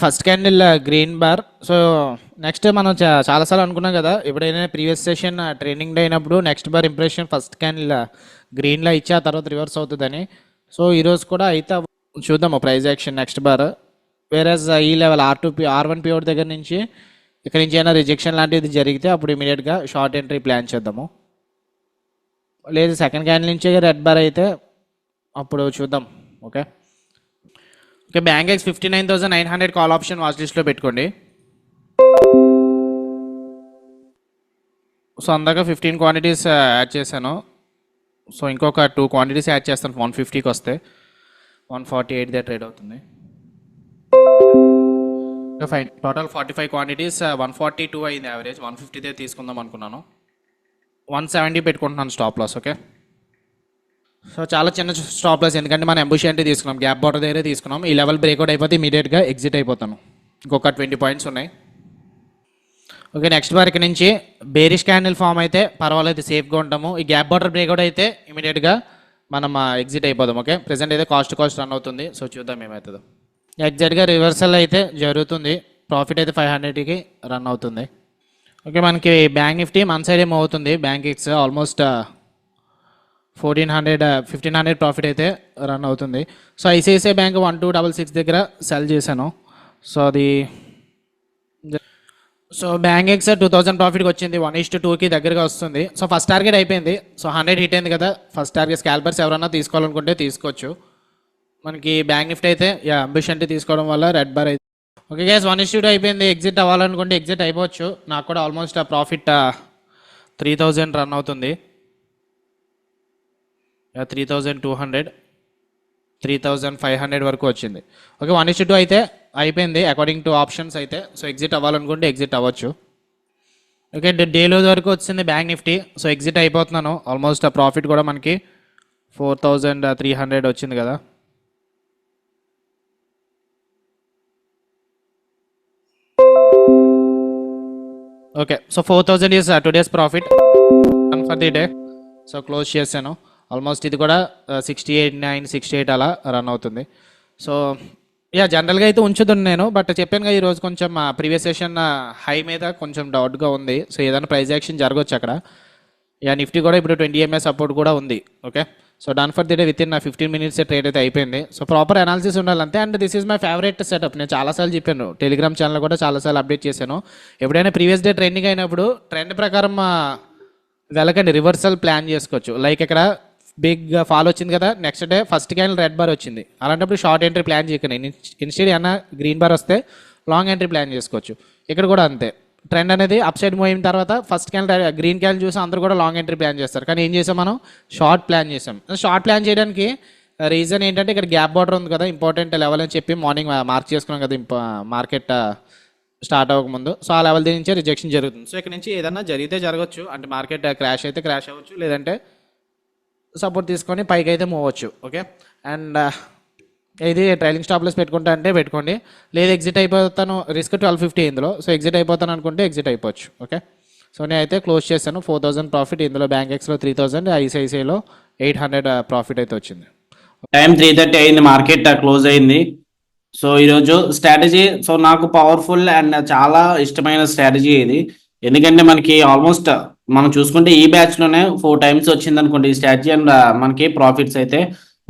First candle green bar. So next మనం చాలాసార్లు అనుకున్నాం కదా, ఎప్పుడైనా ప్రీవియస్ సెషన్ ట్రైనింగ్ డే అయినప్పుడు next bar impression first candle గ్రీన్లో ఇచ్చి ఆ తర్వాత రివర్స్ అవుతుందని. సో ఈరోజు కూడా అయితే చూద్దాము ప్రైజ్ యాక్షన్ నెక్స్ట్ బార్. వేరేజ్ ఈ లెవెల్ R1 పివోట్ దగ్గర నుంచి ఇక్కడ నుంచి ఏమైనా రిజెక్షన్ లాంటిది జరిగితే అప్పుడు ఇమీడియట్గా షార్ట్ ఎంట్రీ ప్లాన్ చేద్దాము. లేదు సెకండ్ క్యాండిల్ నుంచే రెడ్ బార్ అయితే అప్పుడు చూద్దాం. Okay okay Bankex 59,900 call option watch లిస్ట్లో పెట్టుకోండి. సో అందాక 15 క్వాంటిటీస్ యాడ్ చేశాను. సో ఇంకొక 2 క్వాంటిటీస్ యాడ్ చేస్తాను. 150కి వస్తే 148 దే ట్రేడ్ అవుతుంది. ఫైన్, టోటల్ 45 క్వాంటిటీస్ 142 అయింది యావరేజ్. 150 దే తీసుకుందాం అనుకున్నాను. 170 పెట్టుకుంటున్నాను స్టాప్ లాస్. ఓకే సో చాలా చిన్న స్టాప్ లాస్, ఎందుకంటే మనం ఎంబుషియంటీ తీసుకున్నాం, గ్యాప్ బార్డర్ దగ్గరే తీసుకున్నాం. ఈ లెవెల్ బ్రేక్అవుట్ అయిపోతే ఇమీడియట్గా ఎగ్జిట్ అయిపోతాను. ఇంకొక 20 పాయింట్స్ ఉన్నాయి. ఓకే నెక్స్ట్ బార్ ఇక్కడ నుంచి బేరిష్ క్యాండిల్ ఫామ్ అయితే పర్వాలేదు, సేఫ్గా ఉంటాము. ఈ గ్యాప్ బార్డర్ బ్రేక్అవుట్ అయితే ఇమీడియట్గా మనం ఎగ్జిట్ అయిపోదాం. ఓకే ప్రెసెంట్ అయితే కాస్ట్ రన్ అవుతుంది. సో చూద్దాం ఏమవుతుందో. ఎగ్జాక్ట్గా రివర్సల్ అయితే జరుగుతుంది. ప్రాఫిట్ అయితే 500కి రన్ అవుతుంది. ఓకే మనకి బ్యాంక్ నిఫ్టీ మన సైడ్ ఏమో అవుతుంది. బ్యాంకెక్స్ ఆల్మోస్ట్ 1500 ప్రాఫిట్ అయితే రన్ అవుతుంది. సో ఐసిఐసిఐ బ్యాంక్ 1266 దగ్గర సెల్ చేశాను. సో అది బ్యాంకెక్స్ 2000 ప్రాఫిట్కి వచ్చింది. 1:2కి దగ్గరగా వస్తుంది. సో ఫస్ట్ టార్గెట్ అయిపోయింది. సో 100 హిట్ అయింది కదా. ఫస్ట్ టార్గెట్ స్కాల్పర్స్ ఎవరన్నా తీసుకోవాలనుకుంటే తీసుకోవచ్చు. మనకి బ్యాంక్ నిఫ్టీ అయితే అంబిషన్టీ తీసుకోవడం వల్ల రెడ్ బార్ అయితే. ఓకే గ్యాస్ 1:2 అయిపోయింది. ఎగ్జిట్ అవ్వాలనుకుంటే ఎగ్జిట్ అయిపోవచ్చు. నాకు కూడా ఆల్మోస్ట్ ఆ ప్రాఫిట్ 3000 రన్ అవుతుంది. 3200 3500 వరకు వచ్చింది. ఓకే 1:2 అయితే అయిపోయింది అకార్డింగ్ టు ఆప్షన్స్ అయితే. సో ఎగ్జిట్ అవ్వాలనుకుంటే ఎగ్జిట్ అవ్వచ్చు. ఓకే డేలో వరకు వచ్చింది బ్యాంక్ నిఫ్టీ. సో ఎగ్జిట్ అయిపోతున్నాను. ఆల్మోస్ట్ ఆ ప్రాఫిట్ కూడా మనకి 4300 వచ్చింది కదా. Okay so 4000 is today's profit for the day. So close చేశాను. ఆల్మోస్ట్ ఇది కూడా 68 అలా రన్ అవుతుంది. సో జనరల్గా అయితే ఉంచుతుంది నేను, బట్ చెప్పాను కదా ఈరోజు కొంచెం ప్రీవియస్ సెషన్ హై మీద కొంచెం డౌట్గా ఉంది. సో ఏదైనా ప్రైస్ యాక్షన్ జరగవచ్చు అక్కడ. నిఫ్టీ కూడా ఇప్పుడు 20 MA సపోర్ట్ కూడా ఉంది. Okay so done for the day with in 15 minutes trade అయితే అయిపోయింది. సో ప్రాపర్ అనాలిసిస్ ఉండాలంతే. And this is my favourite setup. నేను చాలాసార్లు చెప్పాను, టెలిగ్రామ్ ఛానల్ కూడా చాలాసార్లు అప్డేట్ చేశాను. ఎప్పుడైనా ప్రీవియస్ డే ట్రెండింగ్ అయినప్పుడు ట్రెండ్ ప్రకారం వెళ్ళకండి, రివర్సల్ ప్లాన్ చేసుకోవచ్చు. లైక్ ఇక్కడ బిగ్ ఫాల్ వచ్చింది కదా, next day first candle red bar వచ్చింది. అలాంటప్పుడు షార్ట్ ఎంట్రీ ప్లాన్ చేయకండి. ఇన్స్టెడ్ ఏమన్నా గ్రీన్ బార్ వస్తే లాంగ్ ఎంట్రీ ప్లాన్ చేసుకోవచ్చు. ఇక్కడ కూడా అంతే, ట్రెండ్ అనేది అప్ సైడ్ మూవ్ అయిన తర్వాత ఫస్ట్ క్యాండిల్ గ్రీన్ క్యాండిల్ చూసి అందరూ కూడా లాంగ్ ఎంట్రీ ప్లాన్ చేస్తారు. కానీ ఏం చేసాం మనం, షార్ట్ ప్లాన్ చేసాం. షార్ట్ ప్లాన్ చేయడానికి రీజన్ ఏంటంటే ఇక్కడ గ్యాప్ బార్డర్ ఉంది కదా, ఇంపార్టెంట్ లెవెల్ అని చెప్పి మార్నింగ్ మార్క్ చేసుకున్నాం కదా మార్కెట్ స్టార్ట్ అవ్వకముందు. సో ఆ లెవెల్ దీని నుంచే రిజెక్షన్ జరుగుతుంది. సో ఇక్కడ నుంచి ఏదన్నా జరిగితే జరగచ్చు, అంటే మార్కెట్ క్రాష్ అయితే క్రాష్ అవ్వచ్చు, లేదంటే సపోర్ట్ తీసుకొని పైకి అయితే మూవ్ అవ్వచ్చు. ఓకే అండ్ ఇది ట్రైలింగ్ స్టాప్లెస్ పెట్టుకుంటా అంటే పెట్టుకోండి, లేదు ఎగ్జిట్ అయిపోతాను, రిస్క్ 1250 ఇందులో. సో ఎగ్జిట్ అయిపోతాను అనుకుంటే ఎగ్జిట్ అయిపోవచ్చు. ఓకే సో నేను అయితే క్లోజ్ చేశాను. 4000 ప్రాఫిట్ ఇందులో, బ్యాంకెక్స్లో 3000, ఐసిఐసిఐలో 800 ప్రాఫిట్ అయితే వచ్చింది. టైం 3:30 అయింది, మార్కెట్ క్లోజ్ అయింది. సో ఈరోజు స్ట్రాటజీ సో నాకు పవర్ఫుల్ అండ్ చాలా ఇష్టమైన స్ట్రాటజీ ఇది. ఎందుకంటే మనకి ఆల్మోస్ట్ మనం చూసుకుంటే ఈ బ్యాచ్లోనే 4 times వచ్చింది అనుకోండి ఈ స్ట్రాటజీ, అండ్ మనకి ప్రాఫిట్స్ అయితే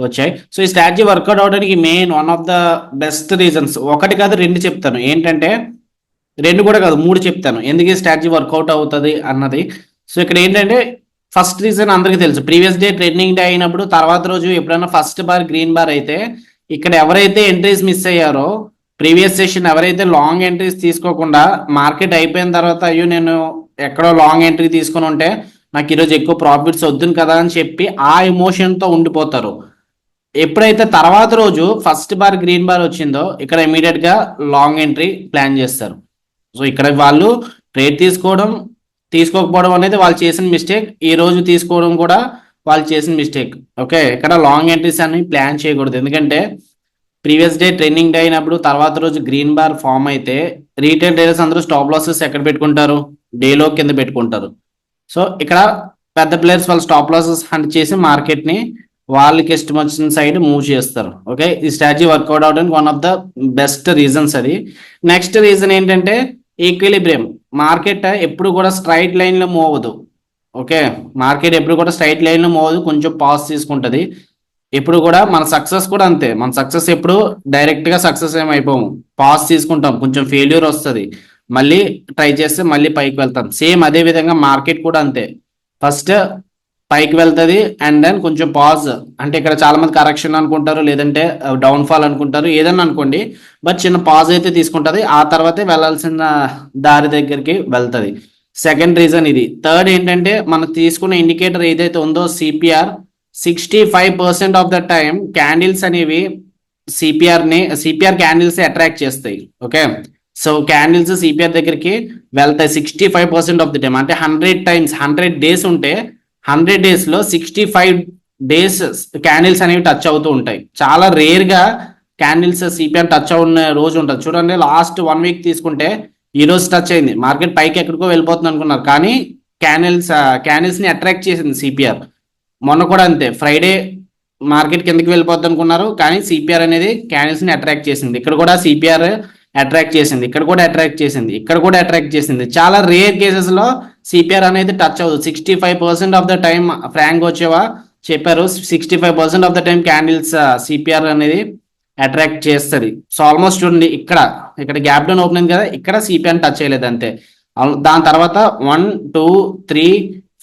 వచ్చాయి. సో ఈ స్ట్రాటజీ వర్కౌట్ అవడానికి main one of the best reasons, ఒకటి కాదు 2 చెప్తాను. ఏంటంటే 2 కూడా కాదు 3 చెప్తాను ఎందుకు ఈ స్ట్రాటజీ వర్కౌట్ అవుతుంది అన్నది. సో ఇక్కడ ఏంటంటే ఫస్ట్ రీజన్ అందరికీ తెలుసు, ప్రీవియస్ డే ట్రెండింగ్ డే అయినప్పుడు తర్వాత రోజు ఎప్పుడైనా ఫస్ట్ బార్ గ్రీన్ బార్ అయితే ఇక్కడ ఎవరైతే ఎంట్రీస్ మిస్ అయ్యారో, ప్రీవియస్ సెషన్ ఎవరైతే లాంగ్ ఎంట్రీస్ తీసుకోకుండా మార్కెట్ అయిపోయిన తర్వాత అయ్యో నేను ఎక్కడో లాంగ్ ఎంట్రీ తీసుకుని ఉంటే నాకు ఈరోజు ఎక్కువ ప్రాఫిట్స్ వద్దును కదా అని చెప్పి ఆ ఎమోషన్తో ఉండిపోతారు. ఎప్పుడైతే తర్వాత రోజు ఫస్ట్ బార్ గ్రీన్ బార్ వచ్చిందో ఇక్కడ ఇమీడియట్గా లాంగ్ ఎంట్రీ ప్లాన్ చేస్తారు. సో ఇక్కడ వాళ్ళు ట్రేడ్ తీసుకోకపోవడం అనేది వాళ్ళు చేసిన మిస్టేక్, ఈ రోజు తీసుకోవడం కూడా వాళ్ళు చేసిన మిస్టేక్. ఓకే ఇక్కడ లాంగ్ ఎంట్రీస్ అని ప్లాన్ చేయకూడదు, ఎందుకంటే ప్రీవియస్ డే ట్రెండింగ్ డే అయినప్పుడు తర్వాత రోజు గ్రీన్ బార్ ఫామ్ అయితే రీటైల్ ట్రేడర్స్ అందరూ స్టాప్ లాసెస్ ఎక్కడ పెట్టుకుంటారు, డేలో కింద పెట్టుకుంటారు. సో ఇక్కడ పెద్ద ప్లేయర్స్ వాళ్ళు స్టాప్ లాసెస్ హంట్ చేసి మార్కెట్ని వాళ్ళకి ఇష్టం వచ్చిన సైడ్ మూవ్ చేస్తారు. ఓకే, ఈ స్ట్రాటజీ వర్కౌట్ అవడానికి one of the best reasons అది. నెక్స్ట్ రీజన్ ఏంటంటే ఈక్విలిబ్రియం. మార్కెట్ ఎప్పుడు కూడా స్ట్రైట్ లైన్లో మూవ్ అవ్వదు. ఓకే, మార్కెట్ ఎప్పుడు కూడా స్ట్రైట్ లైన్లో మూవ్ అవ్వదు, కొంచెం పాజ్ తీసుకుంటుంది. ఎప్పుడు కూడా మన సక్సెస్ కూడా అంతే, మన సక్సెస్ ఎప్పుడు డైరెక్ట్గా సక్సెస్ ఏమైపోము, పాజ్ తీసుకుంటాం, కొంచెం ఫెయిల్యూర్ వస్తుంది, మళ్ళీ ట్రై చేస్తే మళ్ళీ పైకి వెళ్తాం. సేమ్ అదే విధంగా మార్కెట్ కూడా అంతే, ఫస్ట్ పైకి వెళ్తుంది అండ్ దెన్ కొంచెం పాజ్, అంటే ఇక్కడ చాలా మంది కరెక్షన్ అనుకుంటారు, లేదంటే డౌన్ ఫాల్ అనుకుంటారు, ఏదన్నా అనుకోండి, బట్ చిన్న పాజ్ అయితే తీసుకుంటుంది, ఆ తర్వాతే వెళ్ళాల్సిన దారి దగ్గరికి వెళ్తుంది. సెకండ్ రీజన్ ఇది. థర్డ్ ఏంటంటే మనం తీసుకున్న ఇండికేటర్ ఏదైతే ఉందో CPR, 65% of the time candles అనేవి సిపిఆర్ క్యాండిల్స్ అట్రాక్ట్ చేస్తాయి. ఓకే, సో క్యాండిల్స్ సిపిఆర్ దగ్గరికి వెళ్తాయి 65% ఆఫ్ ది టైం. అంటే 100 టైమ్స్ 100 డేస్ ఉంటే 100 డేస్లో 65 డేస్ క్యాండిల్స్ అనేవి టచ్ అవుతూ ఉంటాయి. చాలా రేర్గా క్యాండిల్స్ సిపిఆర్ టచ్ అవున్న రోజు ఉంటుంది. చూడండి, లాస్ట్ 1 వీక్ తీసుకుంటే ఈ రోజు టచ్ అయింది, మార్కెట్ పైకి ఎక్కడికో వెళ్ళిపోతుంది అనుకున్నారు, కానీ క్యాండిల్స్ని అట్రాక్ట్ చేసింది సిపిఆర్. మొన్న కూడా అంతే, ఫ్రైడే మార్కెట్ కిందకి వెళ్ళిపోద్ది అనుకున్నారు, కానీ సిపిఆర్ అనేది క్యాండిల్స్ని అట్రాక్ట్ చేసింది. ఇక్కడ కూడా సిపిఆర్ అట్రాక్ట్ చేసింది, ఇక్కడ కూడా అట్రాక్ట్ చేసింది, ఇక్కడ కూడా అట్రాక్ట్ చేసింది. చాలా రేర్ కేసెస్లో సిపిఆర్ అనేది టచ్ అవ్వదు. 65% ఆఫ్ ద టైం ఫ్రాంక్ వచ్చేవా చెప్పారు, 65% of the time candles CPR అనేది అట్రాక్ట్ చేస్తుంది. సో ఆల్మోస్ట్ చూడండి, ఇక్కడ గ్యాప్ డౌన్ ఓపెన్ అయింది కదా, ఇక్కడ సిపిఆర్ టచ్ చేయలేదు అంతే. దాని తర్వాత 1 2 3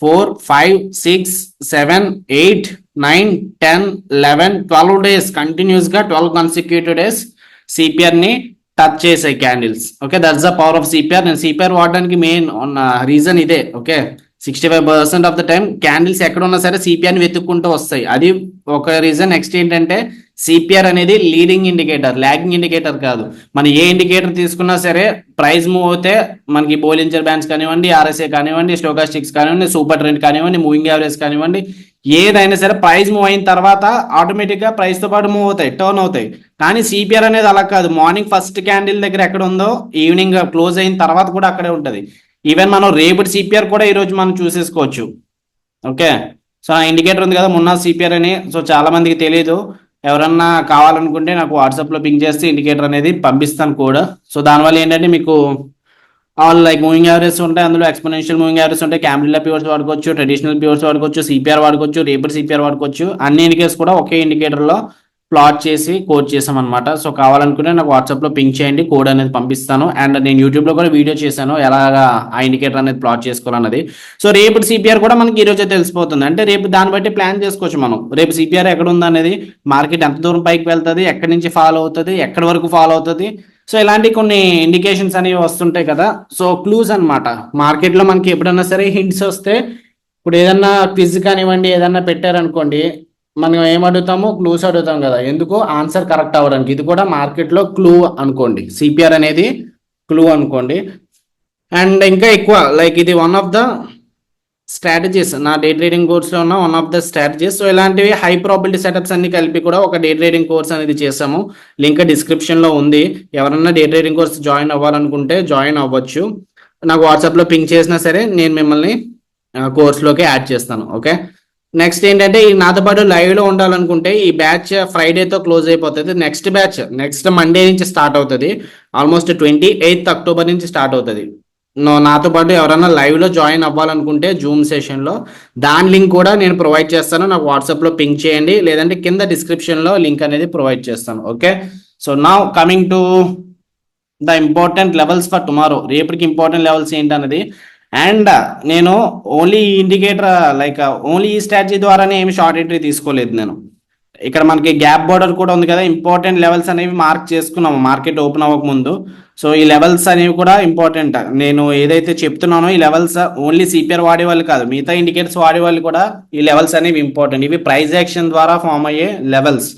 4 5 6 7 8 9 10 11 12 డేస్ కంటిన్యూస్గా 12 కన్సిక్యూటివ్ డేస్ సిపిఆర్ని టచ్ చేసాయి candles. Okay, that's the power of CPR. నేను సిపిఆర్ వాడడానికి మెయిన్ రీజన్ ఇదే. Okay, 65% of the time candles ఎక్కడ ఉన్నా సరే సిపిఆర్ని వెతుక్కుంటూ వస్తాయి, అది ఒక రీజన్. నెక్స్ట్ ఏంటంటే సిపిఆర్ అనేది లీడింగ్ ఇండికేటర్, లాగింగ్ ఇండికేటర్ కాదు. మనం ఏ ఇండికేటర్ తీసుకున్నా సరే ప్రైస్ మూవ్ అవుతే మనకి బోలింజర్ బ్యాండ్స్ కానివ్వండి, ఆర్ఎస్ఏ కానివ్వండి, స్టోకాస్టిక్స్ కానివ్వండి, సూపర్ ట్రెండ్ కానివ్వండి, మూవింగ్ యావరేజ్ కానివ్వండి, ఏదైనా సరే ప్రైస్ మూవ్ అయిన తర్వాత ఆటోమేటిక్గా ప్రైస్తో పాటు మూవ్ అవుతాయి, టర్న్ అవుతాయి. కానీ సిపిఆర్ అనేది అలా కాదు, మార్నింగ్ ఫస్ట్ క్యాండిల్ దగ్గర ఎక్కడ ఉందో ఈవినింగ్ క్లోజ్ అయిన తర్వాత కూడా అక్కడే ఉంటుంది. ఈవెన్ మనం రేపటి సిపిఆర్ కూడా ఈరోజు మనం చూసేసుకోవచ్చు. ఓకే, సో ఆ ఇండికేటర్ ఉంది కదా మొన్న సిపిఆర్ అని, సో చాలా మందికి తెలియదు. ఎవరన్నా కావాలనుకుంటే నాకు వాట్సాప్లో పింక్ చేస్తే ఇండికేటర్ అనేది పంపిస్తాను కూడా. సో దానివల్ల ఏంటంటే మీకు ఆల్ లైక్ మూవింగ్ యావరేజ్ ఉంటాయి, అందులో ఎక్స్పోనెన్షియల్ మూవింగ్ యావరేజ్ ఉంటాయి, క్యాంబ్రిల్లా ప్యూర్స్ వాడుకోవచ్చు, ట్రెడిషనల్ ప్యూర్స్ వాడుకోవచ్చు, సిపిఆర్ వాడుకోవచ్చు, రేపటి సిపిఆర్ వాడుకోవచ్చు. అన్ని ఇండికేటర్స్ కూడా ఒకే ఇండికేటర్లో ప్లాట్ చేసి కోడ్ చేసామన్నమాట. సో కావాలనుకుంటే నాకు వాట్సాప్లో పింక్ చేయండి, కోడ్ అనేది పంపిస్తాను. అండ్ నేను యూట్యూబ్లో కూడా వీడియో చేశాను ఎలాగా ఆ ఇండికేటర్ అనేది ప్లాట్ చేసుకోవాలన్నది. సో రేపు సిపిఆర్ కూడా మనకి ఈరోజే తెలిసిపోతుంది, అంటే రేపు దాన్ని బట్టి ప్లాన్ చేసుకోవచ్చు మనం. రేపు సిపిఆర్ ఎక్కడ ఉందనేది, మార్కెట్ ఎంత దూరం పైకి వెళ్తుంది, ఎక్కడి నుంచి ఫాలో అవుతుంది, ఎక్కడి వరకు ఫాలో అవుతుంది, సో ఇలాంటి కొన్ని ఇండికేషన్స్ అనేవి వస్తుంటాయి కదా. సో క్లూస్ అనమాట. మార్కెట్లో మనకి ఎప్పుడన్నా సరే హింట్స్ వస్తే, ఇప్పుడు ఏదన్నా క్విజ్ కానివ్వండి ఏదన్నా పెట్టారనుకోండి, మనం ఏం అడుగుతామో క్లూస్ అడుగుతాం కదా, ఎందుకు ఆన్సర్ కరెక్ట్ అవ్వడానికి. ఇది కూడా మార్కెట్లో క్లూ అనుకోండి, సిపిఆర్ అనేది క్లూ అనుకోండి. అండ్ ఇంకా ఎక్కువ లైక్ ఇది వన్ ఆఫ్ ద స్ట్రాటజీస్, నా డే ట్రేడింగ్ కోర్స్లో ఉన్న one of the strategies. So ఇలాంటివి హై ప్రాబిలిటీ సెటప్స్ అన్ని కలిపి కూడా ఒక డే ట్రేడింగ్ కోర్స్ అనేది చేసాము, లింక్ డిస్క్రిప్షన్లో ఉంది. ఎవరన్నా డే ట్రేడింగ్ కోర్స్ జాయిన్ అవ్వాలనుకుంటే జాయిన్ అవ్వచ్చు. నాకు వాట్సాప్లో పింక్ చేసినా సరే నేను మిమ్మల్ని కోర్స్లోకి యాడ్ చేస్తాను. ఓకే, నెక్స్ట్ ఏంటంటే ఈ నాతో పాటు లైవ్లో ఉండాలనుకుంటే ఈ బ్యాచ్ ఫ్రైడేతో క్లోజ్ అయిపోతుంది. నెక్స్ట్ బ్యాచ్ నెక్స్ట్ మండే నుంచి స్టార్ట్ అవుతుంది, ఆల్మోస్ట్ 28th అక్టోబర్ నుంచి స్టార్ట్ అవుతుంది. నాతో పాటు ఎవరైనా లైవ్లో జాయిన్ అవ్వాలనుకుంటే జూమ్ సెషన్లో, దాని లింక్ కూడా నేను ప్రొవైడ్ చేస్తాను. నాకు వాట్సాప్లో పింక్ చేయండి, లేదంటే కింద డిస్క్రిప్షన్లో లింక్ అనేది ప్రొవైడ్ చేస్తాను. Okay, so now coming to the important levels for tomorrow. రేపటికి ఇంపార్టెంట్ లెవెల్స్ ఏంటన్నది. అండ్ నేను ఓన్లీ ఇండికేటర్ లైక్ ఓన్లీ ఈ స్ట్రాటజీ ద్వారానే ఏమి షార్ట్ ఎంట్రీ తీసుకోలేదు నేను. ఇక్కడ మనకి గ్యాప్ బోర్డర్ కూడా ఉంది కదా, ఇంపార్టెంట్ లెవెల్స్ అనేవి మార్క్ చేసుకున్నాము మార్కెట్ ఓపెన్ అవ్వక ముందు. సో ఈ లెవెల్స్ అనేవి కూడా ఇంపార్టెంట్. నేను ఏదైతే చెప్తున్నానో ఈ లెవెల్స్ ఓన్లీ సిపిఆర్ వాడే వాళ్ళు కాదు, మిగతా ఇండికేటర్స్ వాడే వాళ్ళు కూడా ఈ లెవెల్స్ అనేవి ఇంపార్టెంట్. ఇవి ప్రైస్ యాక్షన్ ద్వారా ఫామ్ అయ్యే లెవెల్స్.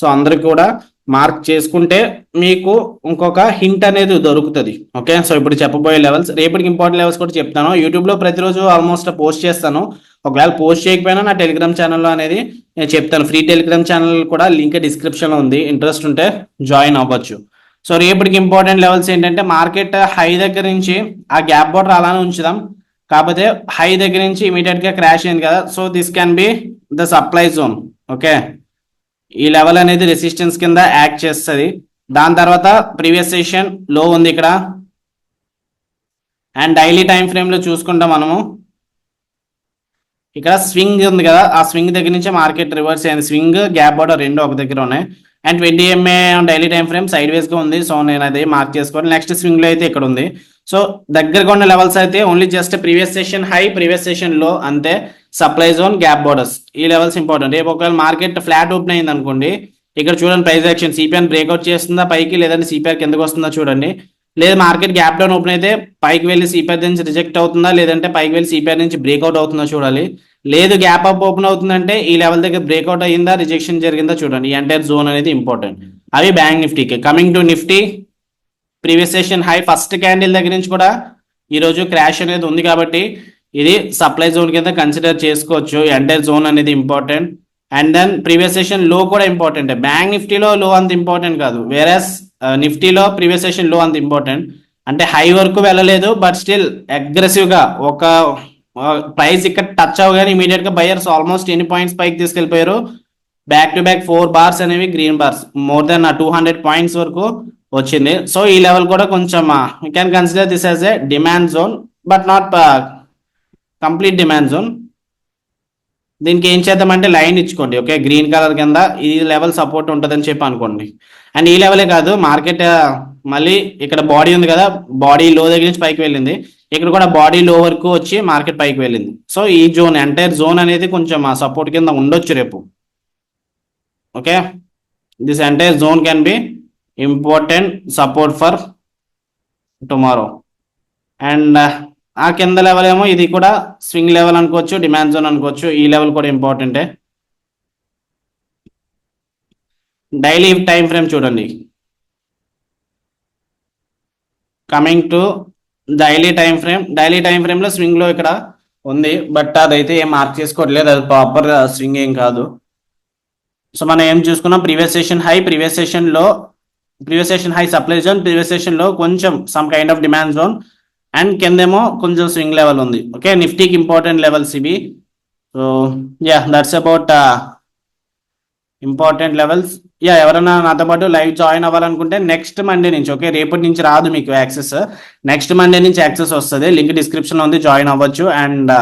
సో అందరికి కూడా మార్క్ చేసుకుంటే మీకు ఇంకొక హింట్ అనేది దొరుకుతుంది. ఓకే, సో ఇప్పుడు చెప్పబోయే లెవెల్స్, రేపటికి ఇంపార్టెంట్ లెవెల్స్ కూడా చెప్తాను. యూట్యూబ్లో ప్రతిరోజు ఆల్మోస్ట్ పోస్ట్ చేస్తాను. ఒకవేళ పోస్ట్ చేయకపోయినా నా టెలిగ్రామ్ ఛానల్లో అనేది నేను చెప్తాను. ఫ్రీ టెలిగ్రామ్ ఛానల్ కూడా లింక్ డిస్క్రిప్షన్లో ఉంది, ఇంట్రెస్ట్ ఉంటే జాయిన్ అవ్వచ్చు. సో రేపటికి ఇంపార్టెంట్ లెవెల్స్ ఏంటంటే, మార్కెట్ హై దగ్గర నుంచి ఆ గ్యాప్ బోర్డర్ అలానే ఉంచుదాం, కాకపోతే హై దగ్గర నుంచి ఇమీడియట్గా క్రాష్ అయింది కదా, so this can be the supply zone. Okay, ఈ లెవెల్ అనేది రెసిస్టెన్స్ కింద యాక్ట్ చేస్తుంది. దాని తర్వాత ప్రీవియస్ సెషన్ లో ఉంది ఇక్కడ. అండ్ డైలీ టైం ఫ్రేమ్ లో చూసుకుంటాం మనము, ఇక్కడ స్వింగ్ ఉంది కదా, ఆ స్వింగ్ దగ్గర నుంచి మార్కెట్ రివర్స్ అయింది. స్వింగ్ గ్యాప్ ఆర్డర్ రెండు ఒక దగ్గర ఉన్నాయి. And 20 MA daily time frame side వేస్ గా ఉంది. సో నేను అది మార్క్ చేసుకోవాలి. నెక్స్ట్ స్వింగ్ లో అయితే ఇక్కడ ఉంది. సో దగ్గరగా ఉన్న లెవెల్స్ అయితే only just previous session high, previous session లో అంతే. సప్లై జోన్, గ్యాప్ బోర్డర్స్, ఈ లెవెల్స్ ఇంపార్టెంట్. రేపు ఒకవేళ మార్కెట్ ఫ్లాట్ ఓపెన్ అయింది అనుకోండి, ఇక్కడ చూడండి ప్రైస్ యాక్షన్ సిపిఆర్ బ్రేక్అవుట్ చేస్తుందా పైకి, లేదంటే సిపిఆర్ కిందకు వస్తుందా చూడండి. లేదు మార్కెట్ గ్యాప్ డౌన్ ఓపెన్ అయితే పైకి వెళ్ళి సిపిఆర్ నుంచి రిజెక్ట్ అవుతుందా, లేదంటే పైకి వెళ్ళి సిపిఆర్ నుంచి బ్రేక్అవుట్ అవుతుందా చూడాలి. లేదు గ్యాప్ అప్ ఓపెన్ అవుతుందంటే ఈ లెవెల్ దగ్గర బ్రేక్అవుట్ అయ్యిందా, రిజెక్షన్ జరిగిందా చూడండి. ఈ ఎంటైర్ జోన్ అనేది ఇంపార్టెంట్. అవి బ్యాంక్ నిఫ్టీకి. Coming to Nifty, previous session high first candle దగ్గర నుంచి కూడా ఈరోజు క్రాష్ అనేది ఉంది కాబట్టి ఇది సప్లై జోన్ కింద కన్సిడర్ చేసుకోవచ్చు. ఎంటైర్ జోన్ అనేది important. And then previous session low కూడా ఇంపార్టెంట్. బ్యాంక్ నిఫ్టీలో లో అంత ఇంపార్టెంట్ కాదు, వేరస్ నిఫ్టీలో ప్రీవియస్ సెషన్ లో అంత ఇంపార్టెంట్. అంటే హై వరకు వెళ్ళలేదు, బట్ స్టిల్ అగ్రెసివ్ గా ఒక ప్రైస్ ఇక్కడ టచ్ అవగానే ఇమీడియట్ గా బయర్స్ ఆల్మోస్ట్ ఎన్ని పాయింట్స్ పైకి తీసుకెళ్లిపోయారు. బ్యాక్ టు బ్యాక్ 4 బార్స్ అనేవి green bars, more than 200 points వరకు వచ్చింది. సో ఈ లెవెల్ కూడా కొంచెం you can consider this as a demand zone, but not complete demand zone. దీనికి ఏం చేద్దామంటే లైన్ ఇచ్చుకోండి. ఓకే, గ్రీన్ కలర్ కింద ఈ లెవెల్ సపోర్ట్ ఉంటుందని చెప్పి అనుకోండి. అండ్ ఈ లెవెలే కాదు, మార్కెట్ మళ్ళీ ఇక్కడ బాడీ ఉంది కదా, బాడీ లో దగ్గర నుంచి పైకి వెళ్ళింది. ఇక్కడ కూడా బాడీ లో వరకు వచ్చి మార్కెట్ పైకి వెళ్ళింది. సో ఈ జోన్, ఎంటైర్ జోన్ అనేది కొంచెం సపోర్ట్ కింద ఉండొచ్చు రేపు. Okay, this entire zone can be important support for tomorrow. And ఆ కింద లెవెల్ ఏమో ఇది కూడా స్వింగ్ లెవెల్ అనుకోవచ్చు, డిమాండ్ జోన్ అనుకోవచ్చు. ఈ లెవెల్ కూడా ఇంపార్టెంటే. డైలీ టైం ఫ్రేమ్ చూడండి. Coming to daily time frame, daily time frame లో స్వింగ్ లో ఇక్కడ ఉంది, బట్ అదైతే ఏం మార్క్ చేసుకోవట్లేదు, అది ప్రాపర్ స్వింగ్ ఏం కాదు. సో మనం ఏం చూసుకున్నాం, previous session high, previous session low, previous session high supply zone, previous session low కొంచెం some kind of demand zone, and కిందేమో కొంచెం స్వింగ్ లెవెల్ ఉంది. ఓకే, నిఫ్టీకి ఇంపార్టెంట్ లెవెల్స్ ఇవి. So yeah, that's about important levels. Yeah, ఎవరైనా నాతో పాటు live join అవ్వాలనుకుంటే నెక్స్ట్ మండే నుంచి, ఓకే రేపటి నుంచి రాదు మీకు యాక్సెస్, నెక్స్ట్ మండే నుంచి యాక్సెస్ వస్తుంది. లింక్ డిస్క్రిప్షన్ లో ఉంది, జాయిన్ అవ్వచ్చు. And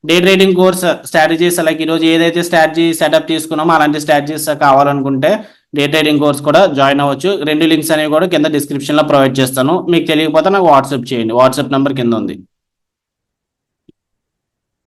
day trading course strategies, like ఈరోజు ఏదైతే స్ట్రాటజీ సెటప్ తీసుకున్నామో అలాంటి స్ట్రాటజీస్ కావాలనుకుంటే డే ట్రేడింగ్ కోర్స్ కూడా జాయిన్ అవ్వచ్చు. రెండు లింక్స్ అనేవి కూడా కింద డిస్క్రిప్షన్ లో ప్రొవైడ్ చేస్తాను. మీకు తెలియకపోతే నాకు వాట్సాప్ చేయండి, వాట్సాప్ నెంబర్ కింద ఉంది.